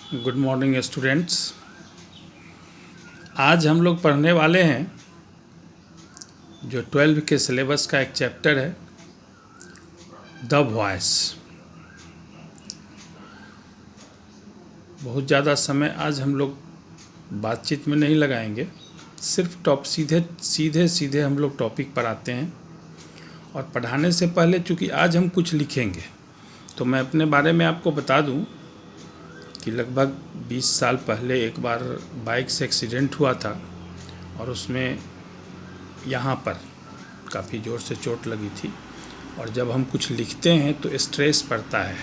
Good morning students. आज हम लोग पढ़ने वाले हैं जो 12 के सिलेबस का एक चैप्टर है द वॉइस। बहुत ज़्यादा समय आज हम लोग बातचीत में नहीं लगाएंगे, सिर्फ सीधे हम लोग टॉपिक पर आते हैं। और पढ़ाने से पहले चूँकि आज हम कुछ लिखेंगे तो मैं अपने बारे में आपको बता दूं कि लगभग 20 साल पहले एक बार बाइक से एक्सीडेंट हुआ था और उसमें यहाँ पर काफ़ी ज़ोर से चोट लगी थी। और जब हम कुछ लिखते हैं तो स्ट्रेस पड़ता है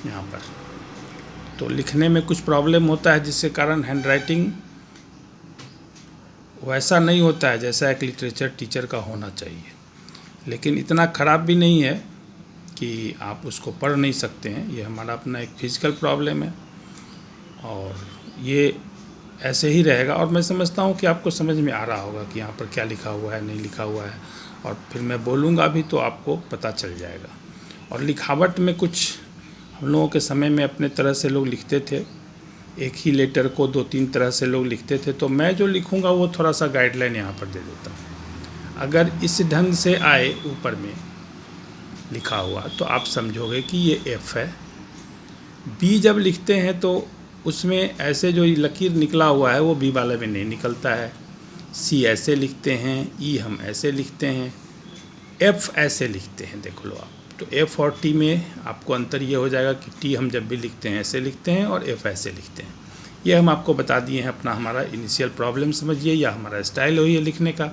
यहाँ पर, तो लिखने में कुछ प्रॉब्लम होता है, जिसके कारण हैंडराइटिंग वैसा नहीं होता है जैसा एक लिटरेचर टीचर का होना चाहिए। लेकिन इतना ख़राब भी नहीं है कि आप उसको पढ़ नहीं सकते हैं। ये हमारा अपना एक फिजिकल प्रॉब्लम है और ये ऐसे ही रहेगा। और मैं समझता हूँ कि आपको समझ में आ रहा होगा कि यहाँ पर क्या लिखा हुआ है, नहीं लिखा हुआ है, और फिर मैं बोलूँगा भी तो आपको पता चल जाएगा। और लिखावट में कुछ हम लोगों के समय में अपने तरह से लोग लिखते थे, एक ही लेटर को 2-3 तरह से लोग लिखते थे। तो मैं जो लिखूँगा वो थोड़ा सा गाइडलाइन यहाँ पर दे देता हूँ। अगर इस ढंग से आए ऊपर में लिखा हुआ तो आप समझोगे कि ये एफ है। बी जब लिखते हैं तो उसमें ऐसे जो लकीर निकला हुआ है वो बी वाले में नहीं निकलता है। सी ऐसे लिखते हैं, ई हम ऐसे लिखते हैं, एफ ऐसे लिखते हैं। देख लो आप, तो एफ और टी में आपको अंतर ये हो जाएगा कि टी हम जब भी लिखते हैं ऐसे लिखते हैं और एफ ऐसे लिखते हैं। ये हम आपको बता दिए हैं, अपना हमारा इनिशियल प्रॉब्लम समझिए या हमारा स्टाइल हो ये लिखने का।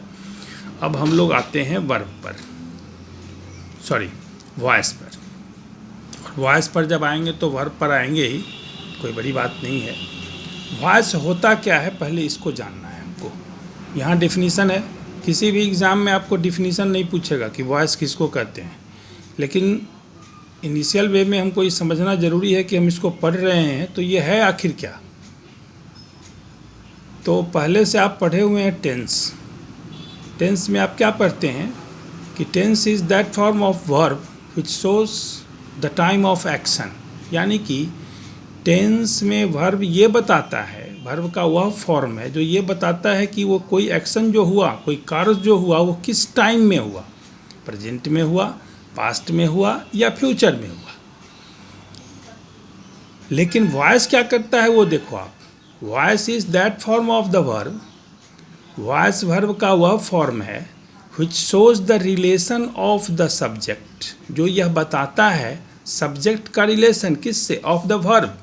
अब हम लोग आते हैं वॉइस पर। वॉइस पर जब आएंगे तो वर्ब पर आएंगे ही, कोई बड़ी बात नहीं है। वॉइस होता क्या है पहले इसको जानना है हमको। यहाँ डेफिनीसन है, किसी भी एग्ज़ाम में आपको डेफिनीसन नहीं पूछेगा कि वॉइस किसको कहते हैं, लेकिन इनिशियल वे में हमको ये समझना ज़रूरी है कि हम इसको पढ़ रहे हैं तो ये है आखिर क्या। तो पहले से आप पढ़े हुए हैं टेंस। टेंस में आप क्या पढ़ते हैं कि tense is that form of verb which shows the time of action. यानी कि टेंस में वर्ब ये बताता है, वर्ब का वह फॉर्म है जो ये बताता है कि वो कोई एक्शन जो हुआ, कोई कार्य जो हुआ वो किस टाइम में हुआ, प्रेजेंट में हुआ, पास्ट में हुआ या फ्यूचर में हुआ। लेकिन वॉइस क्या करता है वो देखो आप। Voice is that form of the verb, voice verb का वह फॉर्म है which shows the relation of the subject, जो यह बताता है सब्जेक्ट का रिलेशन किससे, ऑफ द वर्ब।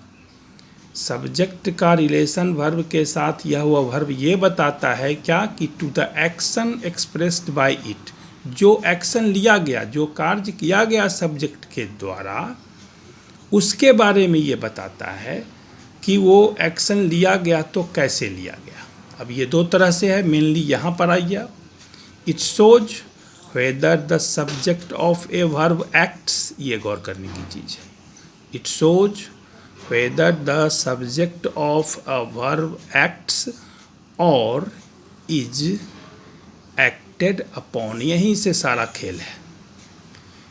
सब्जेक्ट का रिलेशन वर्ब के साथ यह हुआ वर्ब ये बताता है क्या कि to the action expressed by it, जो एक्शन लिया गया, जो कार्य किया गया सब्जेक्ट के द्वारा, उसके बारे में ये बताता है कि वो एक्शन लिया गया तो कैसे लिया गया। अब ये दो तरह से है, मेनली यहाँ पर आइए। It shows whether the subject of a verb acts, ये गौर करने की चीज़ है। It shows whether the subject of a verb acts और इज एक्टेड अपॉन, यहीं से सारा खेल है।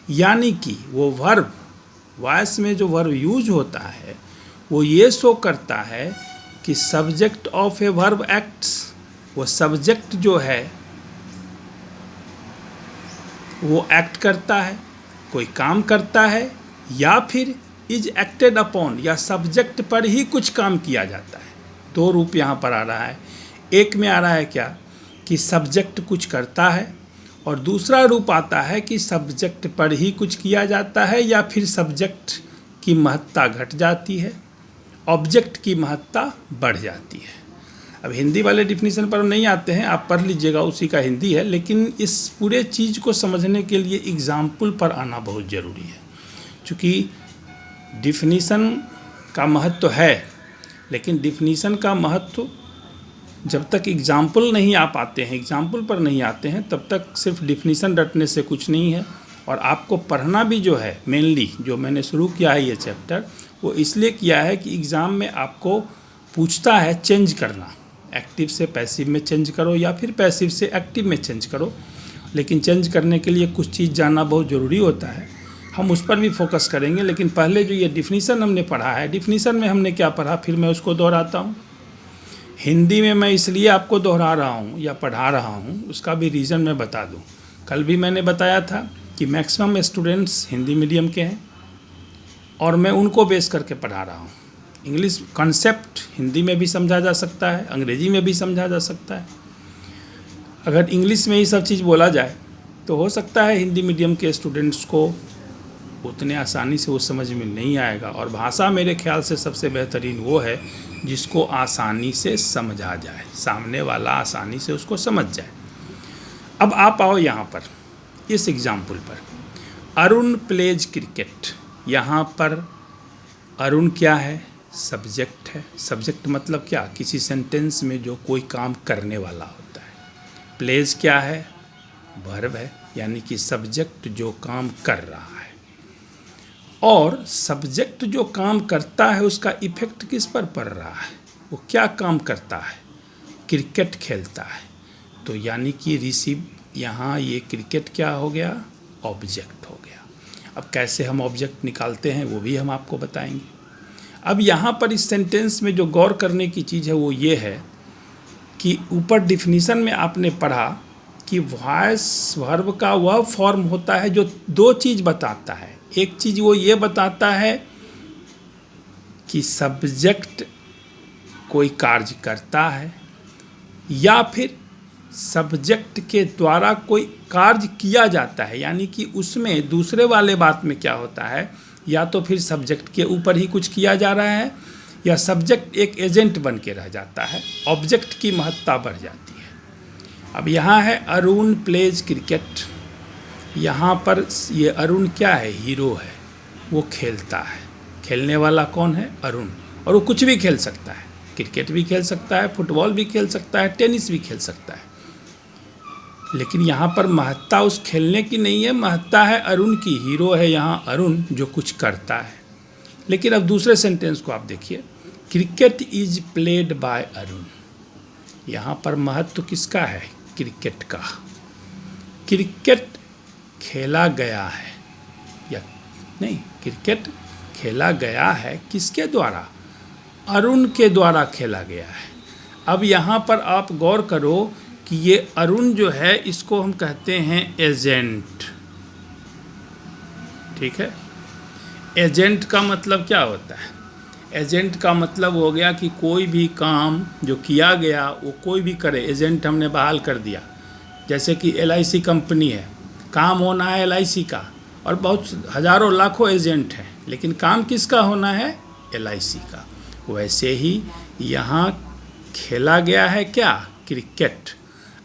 यानी कि वो वर्ब, वॉइस में जो वर्ब यूज होता है वो ये शो करता है कि subject of a verb acts, वो सब्जेक्ट जो है वो एक्ट करता है, कोई काम करता है, या फिर इज एक्टेड अपॉन, या सब्जेक्ट पर ही कुछ काम किया जाता है। दो रूप यहाँ पर आ रहा है। एक में आ रहा है क्या कि सब्जेक्ट कुछ करता है, और दूसरा रूप आता है कि सब्जेक्ट पर ही कुछ किया जाता है या फिर सब्जेक्ट की महत्ता घट जाती है, ऑब्जेक्ट की महत्ता बढ़ जाती है। अब हिंदी वाले डिफिनीशन पर नहीं आते हैं, आप पढ़ लीजिएगा, उसी का हिंदी है। लेकिन इस पूरे चीज़ को समझने के लिए एग्जाम्पल पर आना बहुत ज़रूरी है, क्योंकि डिफिनीशन का महत्व है, लेकिन डिफिनीशन का महत्व जब तक एग्जाम्पल नहीं आ पाते हैं, एग्जाम्पल पर नहीं आते हैं, तब तक सिर्फ डिफिनीशन रटने से कुछ नहीं है। और आपको पढ़ना भी जो है, मेनली जो मैंने शुरू किया है ये चैप्टर, वो इसलिए किया है कि एग्ज़ाम में आपको पूछता है चेंज करना, एक्टिव से पैसिव में चेंज करो या फिर पैसिव से एक्टिव में चेंज करो। लेकिन चेंज करने के लिए कुछ चीज़ जानना बहुत ज़रूरी होता है। हम उस पर भी फोकस करेंगे, लेकिन पहले जो ये डिफिनीसन हमने पढ़ा है, डिफिनीसन में हमने क्या पढ़ा, फिर मैं उसको दोहराता हूँ। हिंदी में मैं इसलिए आपको दोहरा रहा हूँ या पढ़ा रहा हूँ, उसका भी रीज़न मैं बता दूँ। कल भी मैंने बताया था कि मैक्सिमम स्टूडेंट्स हिंदी मीडियम के हैं और मैं उनको बेस करके पढ़ा रहा हूँ। इंग्लिश कॉन्सेप्ट हिंदी में भी समझा जा सकता है, अंग्रेजी में भी समझा जा सकता है। अगर इंग्लिश में ही सब चीज़ बोला जाए तो हो सकता है हिंदी मीडियम के स्टूडेंट्स को उतने आसानी से वो समझ में नहीं आएगा, और भाषा मेरे ख्याल से सबसे बेहतरीन वो है जिसको आसानी से समझा जाए, सामने वाला आसानी से उसको समझ जाए। अब आप आओ यहाँ पर इस एग्जाम्पल पर, अरुण प्लेज क्रिकेट। यहाँ पर अरुण क्या है, सब्जेक्ट है। सब्जेक्ट मतलब क्या, किसी सेंटेंस में जो कोई काम करने वाला होता है। प्लेज क्या है, वर्ब है, यानी कि सब्जेक्ट जो काम कर रहा है। और सब्जेक्ट जो काम करता है उसका इफेक्ट किस पर पड़ रहा है, वो क्या काम करता है, क्रिकेट खेलता है। तो यानी कि रिसीव, यहाँ ये क्रिकेट क्या हो गया, ऑब्जेक्ट हो गया। अब कैसे हम ऑब्जेक्ट निकालते हैं वो भी हम आपको बताएंगे। अब यहाँ पर इस सेंटेंस में जो गौर करने की चीज़ है वो ये है कि ऊपर डिफिनीशन में आपने पढ़ा कि वॉइस वर्ब का वह फॉर्म होता है जो दो चीज़ बताता है। एक चीज़ वो ये बताता है कि सब्जेक्ट कोई कार्य करता है या फिर सब्जेक्ट के द्वारा कोई कार्य किया जाता है, यानी कि उसमें दूसरे वाले बात में क्या होता है, या तो फिर सब्जेक्ट के ऊपर ही कुछ किया जा रहा है या सब्जेक्ट एक एजेंट बन के रह जाता है, ऑब्जेक्ट की महत्ता बढ़ जाती है। अब यहाँ है अरुण प्लेज क्रिकेट। यहाँ पर ये अरुण क्या है, हीरो है, वो खेलता है। खेलने वाला कौन है, अरुण। और वो कुछ भी खेल सकता है, क्रिकेट भी खेल सकता है, फुटबॉल भी खेल सकता है, टेनिस भी खेल सकता है। लेकिन यहाँ पर महत्ता उस खेलने की नहीं है, महत्ता है अरुण की। हीरो है यहाँ अरुण जो कुछ करता है। लेकिन अब दूसरे सेंटेंस को आप देखिए, cricket is played by Arun. यहाँ पर महत्व किसका है, क्रिकेट का। क्रिकेट खेला गया है या नहीं, क्रिकेट खेला गया है किसके द्वारा, अरुण के द्वारा खेला गया है। अब यहाँ पर आप गौर करो कि ये अरुण जो है इसको हम कहते हैं एजेंट। ठीक है, एजेंट का मतलब क्या होता है, एजेंट का मतलब हो गया कि कोई भी काम जो किया गया वो कोई भी करे, एजेंट हमने बहाल कर दिया। जैसे कि LIC कंपनी है, काम होना है LIC का, और बहुत हज़ारों लाखों एजेंट हैं, लेकिन काम किसका होना है, LIC का। वैसे ही यहाँ खेला गया है क्या, क्रिकेट।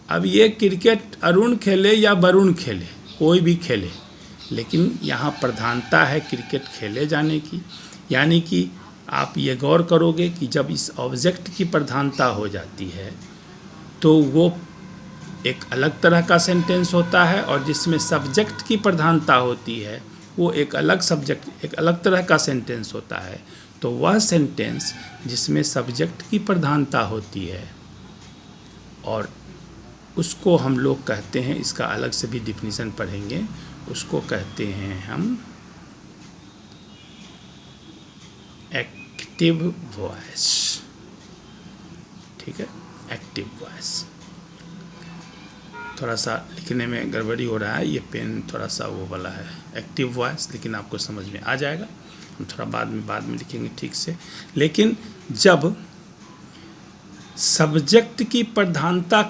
अब ये क्रिकेट अरुण खेले या वरुण खेले, कोई भी खेले, लेकिन यहाँ प्रधानता है क्रिकेट खेले जाने की। यानी कि आप ये गौर करोगे कि जब इस ऑब्जेक्ट की प्रधानता हो जाती है तो वो एक अलग तरह का सेंटेंस होता है, और जिसमें सब्जेक्ट की प्रधानता होती है वो एक अलग सब्जेक्ट, एक अलग तरह का सेंटेंस होता है। तो वह सेंटेंस जिसमें सब्जेक्ट की प्रधानता होती है और उसको हम लोग कहते हैं, इसका अलग से भी डिफिनीशन पढ़ेंगे, उसको कहते हैं हम एक्टिव वॉइस। ठीक है, एक्टिव वॉइस। थोड़ा सा लिखने में गड़बड़ी हो रहा है, ये पेन थोड़ा सा वो वाला है, एक्टिव वॉइस, लेकिन आपको समझ में आ जाएगा। हम थोड़ा बाद में लिखेंगे ठीक से। लेकिन जब सब्जेक्ट की प्रधानता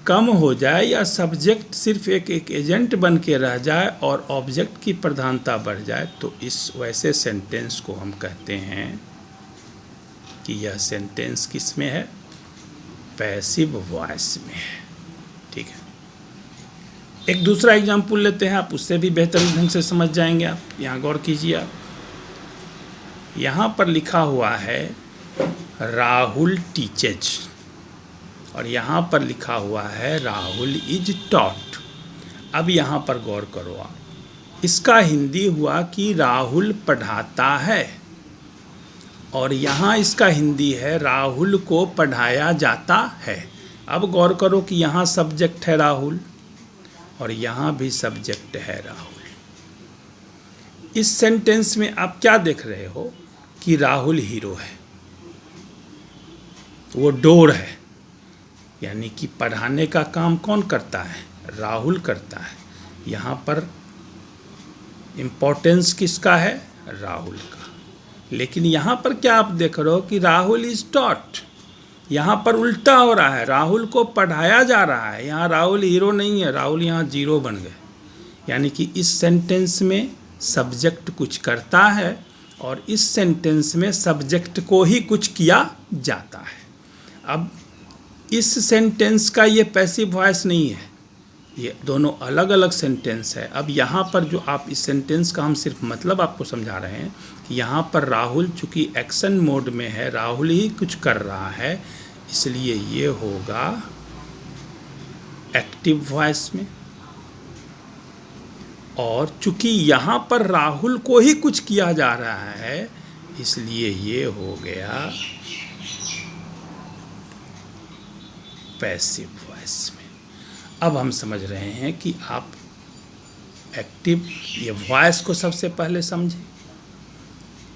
कम हो जाए या सब्जेक्ट सिर्फ एक एजेंट बन के रह जाए और ऑब्जेक्ट की प्रधानता बढ़ जाए, तो इस वैसे सेंटेंस को हम कहते हैं कि यह सेंटेंस किस में है, पैसिव वॉइस में है। ठीक है, एक दूसरा एग्जाम्पल लेते हैं, आप उससे भी बेहतरीन ढंग से समझ जाएंगे। आप यहाँ गौर कीजिए। आप यहाँ पर लिखा हुआ है राहुल टीचेज, और यहाँ पर लिखा हुआ है राहुल इज टॉट। अब यहाँ पर गौर करो आप, इसका हिंदी हुआ कि राहुल पढ़ाता है, और यहाँ इसका हिंदी है राहुल को पढ़ाया जाता है। अब गौर करो कि यहाँ सब्जेक्ट है राहुल और यहाँ भी सब्जेक्ट है राहुल। इस सेंटेंस में आप क्या देख रहे हो कि राहुल हीरो है, वो डोर है, यानी कि पढ़ाने का काम कौन करता है? राहुल करता है। यहाँ पर इम्पोर्टेंस किसका है? राहुल का। लेकिन यहाँ पर क्या आप देख रहे हो कि राहुल इज टॉट, यहाँ पर उल्टा हो रहा है, राहुल को पढ़ाया जा रहा है। यहाँ राहुल हीरो नहीं है, राहुल यहाँ जीरो बन गए। यानी कि इस सेंटेंस में सब्जेक्ट कुछ करता है और इस सेंटेंस में सब्जेक्ट को ही कुछ किया जाता है। अब इस सेंटेंस का ये पैसिव वॉइस नहीं है, ये दोनों अलग अलग सेंटेंस है। अब यहाँ पर जो आप इस सेंटेंस का हम सिर्फ मतलब आपको समझा रहे हैं कि यहाँ पर राहुल चूँकि एक्शन मोड में है, राहुल ही कुछ कर रहा है, इसलिए ये होगा एक्टिव वॉइस में। और चूँकि यहाँ पर राहुल को ही कुछ किया जा रहा है, इसलिए ये हो गया पैसिव वॉइस में। अब हम समझ रहे हैं कि आप एक्टिव ये वॉइस को सबसे पहले समझें।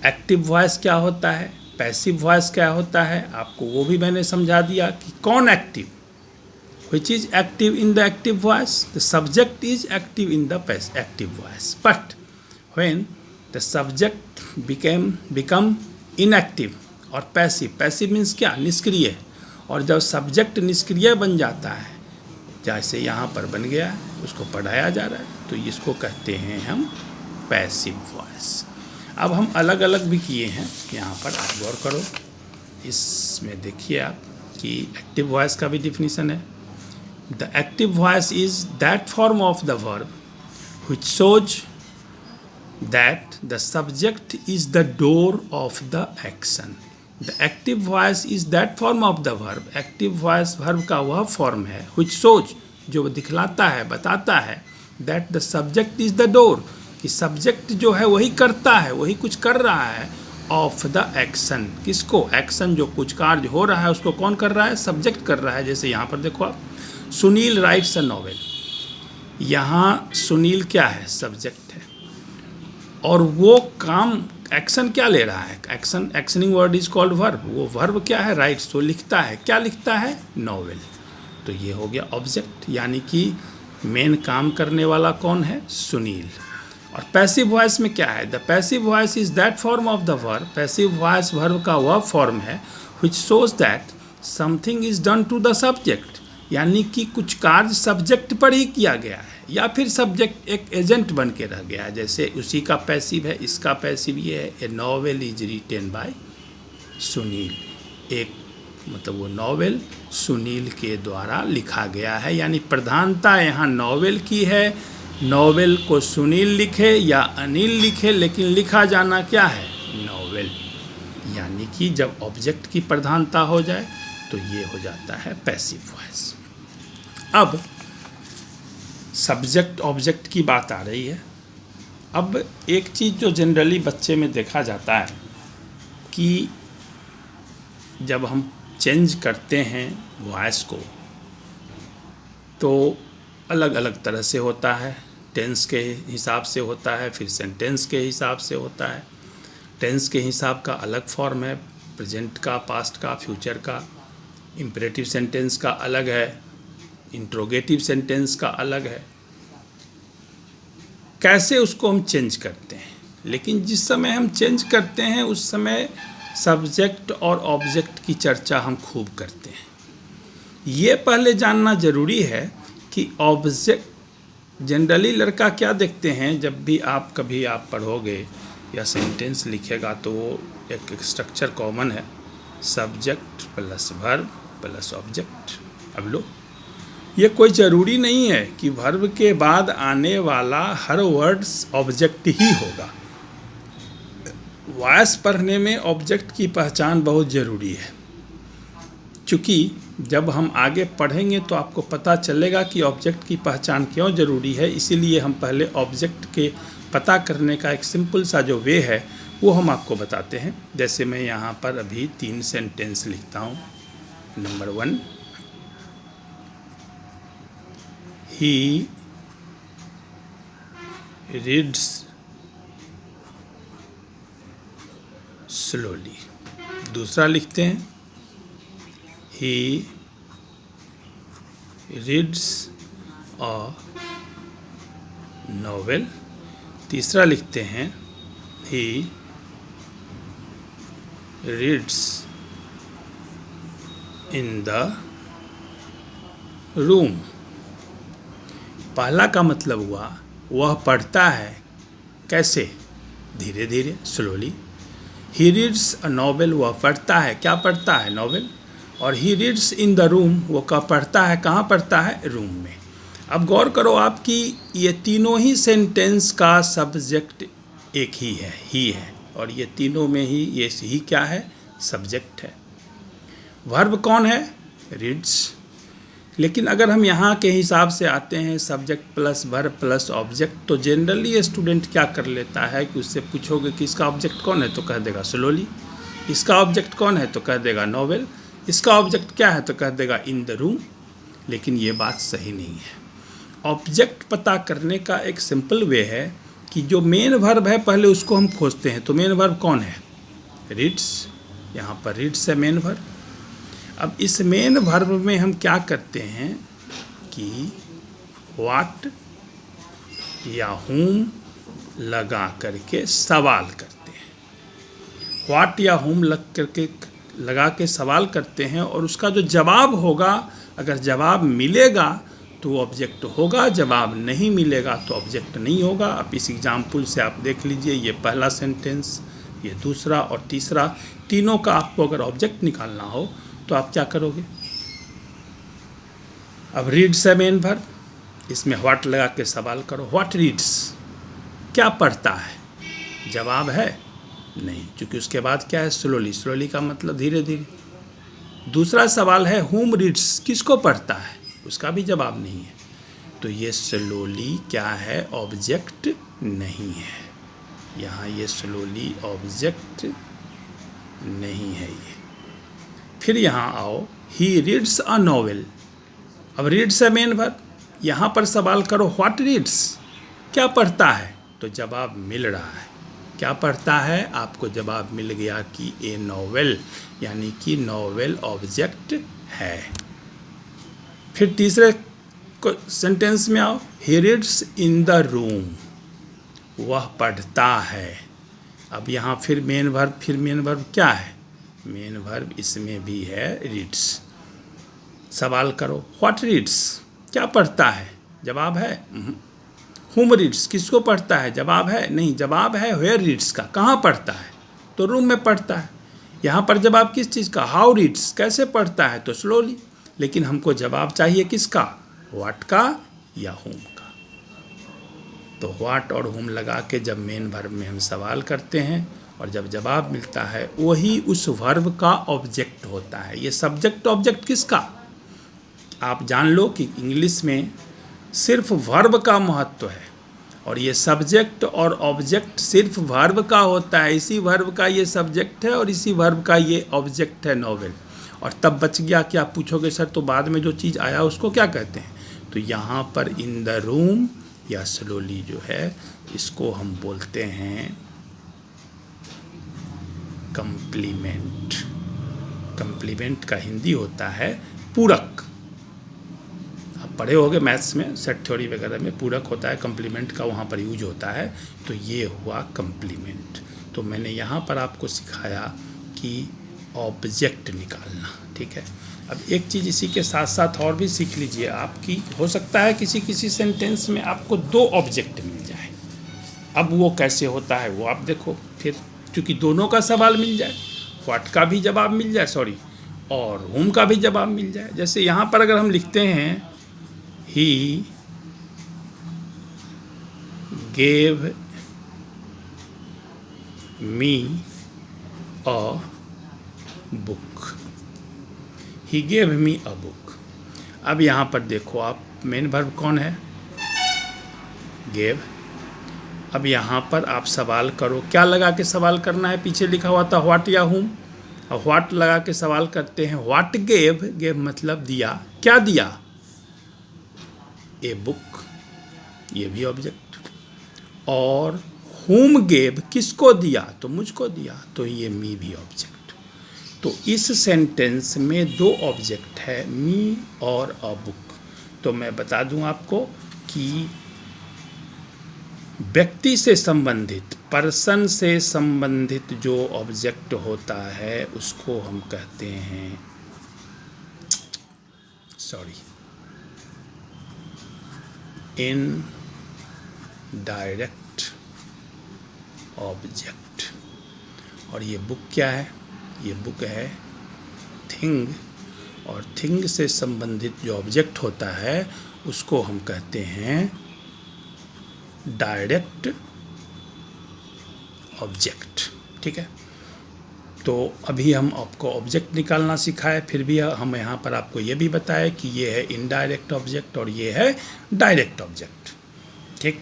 एक्टिव वॉइस क्या होता है, पैसिव वॉइस क्या होता है, आपको वो भी मैंने समझा दिया कि कौन active, which is active in the active voice, the subject is active in the active voice, but when the subject become inactive और passive means क्या? निष्क्रिय। और जब सब्जेक्ट निष्क्रिय बन जाता है, जैसे यहाँ पर बन गया है, उसको पढ़ाया जा रहा है, तो इसको कहते हैं हम पैसिव वॉइस। अब हम अलग अलग भी किए हैं, यहाँ पर आप गौर करो। इसमें देखिए आप कि एक्टिव वॉइस का भी डिफिनीशन है। The active voice is that form of the verb which shows that the subject is the door of the action. The active voice is that form of the verb. Active voice verb का वह form है which shows, जो दिखलाता है, बताता है, that the subject is the door, कि subject जो है वही करता है, वही कुछ कर रहा है, of the action। किसको? action, जो कुछ कार्य हो रहा है उसको कौन कर रहा है? subject कर रहा है। जैसे यहाँ पर देखो आप, सुनील राइट्स अ नॉवेल, यहाँ सुनील क्या है? सब्जेक्ट है। और वो काम एक्शन क्या ले रहा है? Actioning word is called verb. वो वर्ब क्या है? राइट्स, वो लिखता है। क्या लिखता है? नॉवेल। तो ये हो गया ऑब्जेक्ट, यानी कि मेन काम करने वाला कौन है? सुनील। और पैसिव वॉइस में क्या है? The passive voice is that form of the verb. Passive voice verb का वह फॉर्म है which shows that something is done to the subject, यानी कि कुछ कार्य सब्जेक्ट पर ही किया गया है, या फिर सब्जेक्ट एक एजेंट बन के रह गया है। जैसे उसी का पैसिव है, इसका पैसिव ये है, ए novel is written by Sunil. एक मतलब वो नॉवेल सुनील के द्वारा लिखा गया है, यानी प्रधानता यहाँ नॉवेल की है। नॉवेल को सुनील लिखे या अनिल लिखे, लेकिन लिखा जाना क्या है? नॉवेल। यानी कि जब ऑब्जेक्ट की प्रधानता हो जाए तो ये हो जाता है पैसिव वॉइस। अब सब्जेक्ट ऑब्जेक्ट की बात आ रही है। अब एक चीज़ जो जनरली बच्चे में देखा जाता है कि जब हम चेंज करते हैं वॉइस को तो अलग अलग तरह से होता है। टेंस के हिसाब से होता है, फिर सेंटेंस के हिसाब से होता है। टेंस के हिसाब का अलग फॉर्म है, प्रेजेंट का, पास्ट का, फ्यूचर का। इम्परेटिव सेंटेंस का अलग है, इंट्रोगेटिव सेंटेंस का अलग है। कैसे उसको हम चेंज करते हैं, लेकिन जिस समय हम चेंज करते हैं उस समय सब्जेक्ट और ऑब्जेक्ट की चर्चा हम खूब करते हैं। ये पहले जानना ज़रूरी है कि ऑब्जेक्ट, जनरली लड़का क्या देखते हैं, जब भी आप कभी आप पढ़ोगे या सेंटेंस लिखेगा तो वो एक स्ट्रक्चर कॉमन है, subject plus verb plus object. अब लो, ये कोई ज़रूरी नहीं है कि वर्ब के बाद आने वाला हर वर्ड्स ऑब्जेक्ट ही होगा। वॉइस पढ़ने में ऑब्जेक्ट की पहचान बहुत ज़रूरी है, क्योंकि जब हम आगे पढ़ेंगे तो आपको पता चलेगा कि ऑब्जेक्ट की पहचान क्यों ज़रूरी है। इसीलिए हम पहले ऑब्जेक्ट के पता करने का एक सिंपल सा जो वे है वो हम आपको बताते हैं। जैसे मैं यहाँ पर अभी 3 सेंटेंस लिखता हूँ। Number 1, he reads slowly. दूसरा लिखते हैं, ही रीड्स अ नॉवेल। तीसरा लिखते हैं, he reads in the room. पहला का मतलब हुआ वह पढ़ता है, कैसे? धीरे धीरे, slowly. He reads a novel, वह पढ़ता है, क्या पढ़ता है? नॉवेल। और he reads in the room, वो का पढ़ता है, कहाँ पढ़ता है? रूम में। अब गौर करो आपकी ये तीनों ही सेंटेंस का सब्जेक्ट एक ही है, ही है, और ये तीनों में ही ये ही क्या है? सब्जेक्ट है। वर्ब कौन है? रीड्स। लेकिन अगर हम यहाँ के हिसाब से आते हैं subject plus verb plus object, तो जनरली स्टूडेंट क्या कर लेता है कि उससे पूछोगे कि इसका ऑब्जेक्ट कौन है, तो कह देगा स्लोली। इसका ऑब्जेक्ट कौन है, तो कह देगा नॉवेल। इसका ऑब्जेक्ट क्या है, तो कह देगा इन द रूम। लेकिन ये बात सही नहीं है। ऑब्जेक्ट पता करने का एक सिंपल वे है कि जो मेन वर्ब है पहले उसको हम खोजते हैं। तो मेन वर्ब कौन है? रीड्स। यहाँ पर रीड्स है मेन वर्ब। अब इस मेन वर्ब में हम क्या करते हैं कि व्हाट या whom लगा करके सवाल करते हैं। व्हाट या whom लगा के सवाल करते हैं, और उसका जो जवाब होगा, अगर जवाब मिलेगा तो ऑब्जेक्ट होगा, जवाब नहीं मिलेगा तो ऑब्जेक्ट नहीं होगा। अब इस एग्जाम्पल से आप देख लीजिए, ये पहला सेंटेंस, ये दूसरा और तीसरा, तीनों का आपको अगर ऑब्जेक्ट निकालना हो तो आप क्या करोगे? अब रीड्स है मेन वर्ब, इसमें व्हाट लगा के सवाल करो। व्हाट रीड्स, क्या पढ़ता है? जवाब है नहीं, क्योंकि उसके बाद क्या है? स्लोली। स्लोली का मतलब धीरे धीरे। दूसरा सवाल है whom रीड्स, किसको पढ़ता है? उसका भी जवाब नहीं है। तो ये स्लोली क्या है? ऑब्जेक्ट नहीं है। यहाँ ये स्लोली ऑब्जेक्ट नहीं है ये। फिर यहाँ आओ, ही रीड्स अ नॉवेल। अब रीड्स है मेन वर्ब, यहाँ पर सवाल करो व्हाट रीड्स, क्या पढ़ता है? तो जवाब मिल रहा है। क्या पढ़ता है? आपको जवाब मिल गया कि ए नॉवेल, यानी कि नॉवेल ऑब्जेक्ट है। फिर तीसरे सेंटेंस में आओ, he reads in the room, वह पढ़ता है। अब यहाँ फिर मेन वर्ब क्या है? मेन वर्ब इसमें भी है रीड्स। सवाल करो व्हाट रीड्स, क्या पढ़ता है? जवाब है whom रीड्स, किसको पढ़ता है? जवाब है नहीं, जवाब है वेयर रीड्स का, कहाँ पढ़ता है? तो रूम में पढ़ता है। यहाँ पर जवाब किस चीज़ का? हाउ रीड्स, कैसे पढ़ता है? तो स्लोली। लेकिन हमको जवाब चाहिए किसका? व्हाट का या whom का। तो व्हाट और whom लगा के जब मेन वर्ब में हम सवाल करते हैं और जब जवाब मिलता है, वही उस वर्ब का ऑब्जेक्ट होता है। ये सब्जेक्ट ऑब्जेक्ट किसका? आप जान लो कि इंग्लिश में सिर्फ वर्ब का महत्व है, और ये सब्जेक्ट और ऑब्जेक्ट सिर्फ वर्ब का होता है। इसी वर्ब का ये सब्जेक्ट है और इसी वर्ब का ये ऑब्जेक्ट है, नॉवेल। और तब बच गया कि आप पूछोगे सर तो बाद में जो चीज़ आया उसको क्या कहते हैं? तो यहाँ पर इन द रूम या स्लोली जो है, इसको हम बोलते हैं कंप्लीमेंट। कंप्लीमेंट का हिंदी होता है पूरक। आप पढ़े होंगे मैथ्स में, सेट थ्योरी वगैरह में पूरक होता है, कंप्लीमेंट का वहाँ पर यूज होता है। तो ये हुआ कंप्लीमेंट। तो मैंने यहाँ पर आपको सिखाया कि ऑब्जेक्ट निकालना, ठीक है। अब एक चीज़ इसी के साथ साथ और भी सीख लीजिए आपकी, हो सकता है किसी सेंटेंस में आपको दो ऑब्जेक्ट मिल जाए। अब वो कैसे होता है वो आप देखो फिर, क्योंकि दोनों का सवाल मिल जाए, व्हाट का भी जवाब मिल जाए और whom का भी जवाब मिल जाए। जैसे यहाँ पर अगर हम लिखते हैं he gave me a book, he gave me a book. अब यहाँ पर देखो आप, मेन वर्ब कौन है? गेव। अब यहाँ पर आप सवाल करो, क्या लगा के सवाल करना है? पीछे लिखा हुआ था व्हाट या whom, और व्हाट लगा के सवाल करते हैं। व्हाट गेव, गेव मतलब दिया, क्या दिया? ए बुक, ये भी ऑब्जेक्ट। और whom gave किसको दिया, तो मुझको दिया, तो ये मी भी ऑब्जेक्ट। तो इस सेंटेंस में दो ऑब्जेक्ट है, मी और अ बुक। तो मैं बता दूं आपको कि व्यक्ति से संबंधित, पर्सन से संबंधित जो ऑब्जेक्ट होता है उसको हम कहते हैं, इनडायरेक्ट ऑब्जेक्ट। और ये बुक क्या है, ये बुक है थिंग, और थिंग से संबंधित जो ऑब्जेक्ट होता है उसको हम कहते हैं डायरेक्ट ऑब्जेक्ट। ठीक है, तो अभी हम आपको ऑब्जेक्ट निकालना सिखाए, फिर भी हम यहाँ पर आपको ये भी बताए कि ये है इनडायरेक्ट ऑब्जेक्ट और ये है डायरेक्ट ऑब्जेक्ट। ठीक,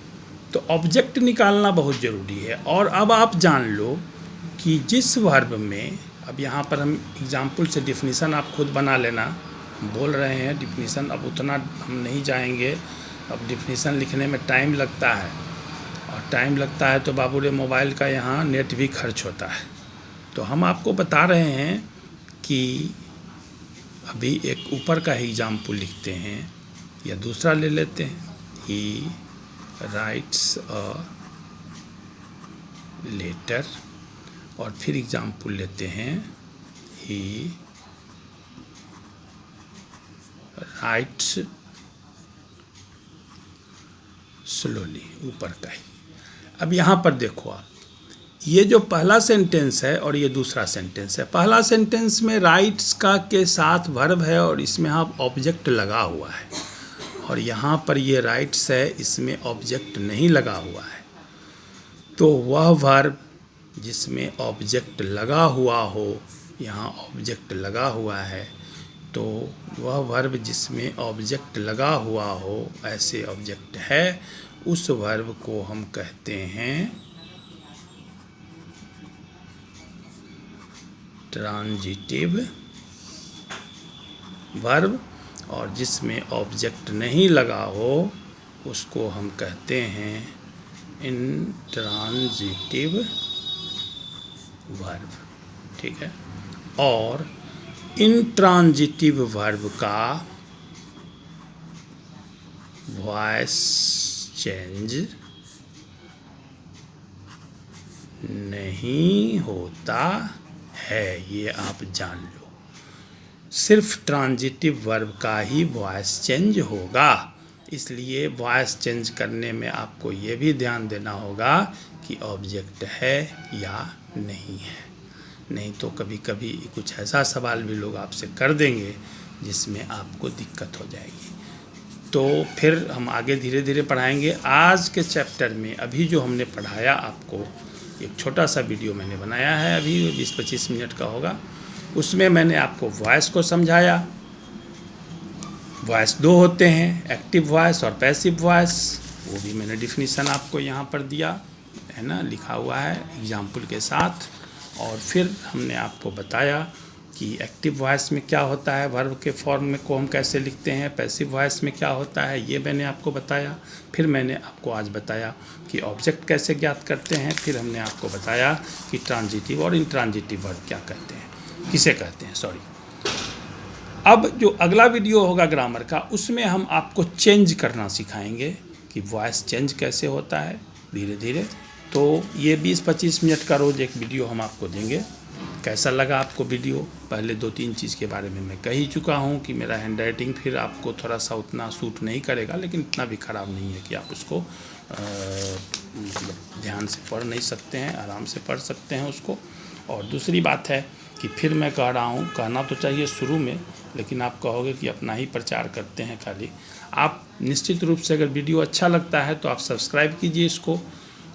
तो ऑब्जेक्ट निकालना बहुत ज़रूरी है। और अब आप जान लो कि जिस वर्ब में, अब यहाँ पर हम एग्जाम्पल से डिफिनीसन आप खुद बना लेना, बोल रहे हैं डिफिनीसन, अब उतना हम नहीं जाएंगे, अब डिफिनीसन लिखने में टाइम लगता है, और टाइम लगता है तो बाबू रे मोबाइल का यहाँ नेट भी खर्च होता है। तो हम आपको बता रहे हैं कि अभी एक ऊपर का ही एग्जाम्पल लिखते हैं या दूसरा ले लेते हैं, ही राइट्स अ लेटर, और फिर एग्जाम्पल लेते हैं ही राइट्स स्लोली, ऊपर का ही। अब यहाँ पर देखो आप, ये जो पहला सेंटेंस है और ये दूसरा सेंटेंस है, पहला सेंटेंस में राइट्स का के साथ वर्ब है और इसमें आप ऑब्जेक्ट लगा हुआ है, और यहाँ पर ये राइट्स है, इसमें ऑब्जेक्ट नहीं लगा हुआ है। तो वह वर्ब जिसमें ऑब्जेक्ट लगा हुआ हो, यहाँ ऑब्जेक्ट लगा हुआ है, तो वह वर्ब जिसमें ऑब्जेक्ट लगा हुआ हो, ऐसे ऑब्जेक्ट है, उस वर्ब को हम कहते हैं ट्रांजिटिव वर्ब, और जिसमें ऑब्जेक्ट नहीं लगा हो उसको हम कहते हैं इंट्रांजिटिव वर्ब। ठीक है, और इंट्रांजिटिव वर्ब का वॉइस चेंज नहीं होता है, ये आप जान लो। सिर्फ ट्रांजिटिव वर्ब का ही वॉइस चेंज होगा, इसलिए वॉइस चेंज करने में आपको ये भी ध्यान देना होगा कि ऑब्जेक्ट है या नहीं है। नहीं तो कभी कभी कुछ ऐसा सवाल भी लोग आपसे कर देंगे जिसमें आपको दिक्कत हो जाएगी। तो फिर हम आगे धीरे धीरे पढ़ाएंगे। आज के चैप्टर में अभी जो हमने पढ़ाया आपको, एक छोटा सा वीडियो मैंने बनाया है, अभी 20-25 मिनट का होगा, उसमें मैंने आपको वॉइस को समझाया। वॉइस दो होते हैं, एक्टिव वॉइस और पैसिव वॉइस, वो भी मैंने डिफिनीसन आपको यहाँ पर दिया है ना, लिखा हुआ है एग्जाम्पल के साथ। और फिर हमने आपको बताया कि एक्टिव वॉइस में क्या होता है, वर्ब के फॉर्म में को हम कैसे लिखते हैं, पैसिव वॉइस में क्या होता है, ये मैंने आपको बताया। फिर मैंने आपको आज बताया कि ऑब्जेक्ट कैसे ज्ञात करते हैं। फिर हमने आपको बताया कि ट्रांजिटिव और इंट्रांजिटिव वर्ब क्या कहते हैं, किसे कहते हैं, सॉरी। अब जो अगला वीडियो होगा ग्रामर का, उसमें हम आपको चेंज करना सिखाएंगे कि वॉइस चेंज कैसे होता है धीरे धीरे। तो ये 20-25 मिनट का रोज़ एक वीडियो हम आपको देंगे। कैसा लगा आपको वीडियो? पहले 2-3 चीज़ के बारे में मैं कह ही चुका हूँ कि मेरा हैंडराइटिंग फिर आपको थोड़ा सा उतना सूट नहीं करेगा, लेकिन इतना भी ख़राब नहीं है कि आप उसको मतलब ध्यान से पढ़ नहीं सकते हैं, आराम से पढ़ सकते हैं उसको। और दूसरी बात है कि फिर मैं कह रहा हूँ, कहना तो चाहिए शुरू में, लेकिन आप कहोगे कि अपना ही प्रचार करते हैं खाली। आप निश्चित रूप से अगर वीडियो अच्छा लगता है तो आप सब्सक्राइब कीजिए इसको,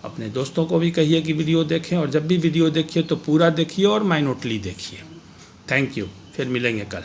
अपने दोस्तों को भी कहिए कि वीडियो देखें, और जब भी वीडियो देखिए तो पूरा देखिए और माइन्यूटली देखिए। थैंक यू, फिर मिलेंगे कल।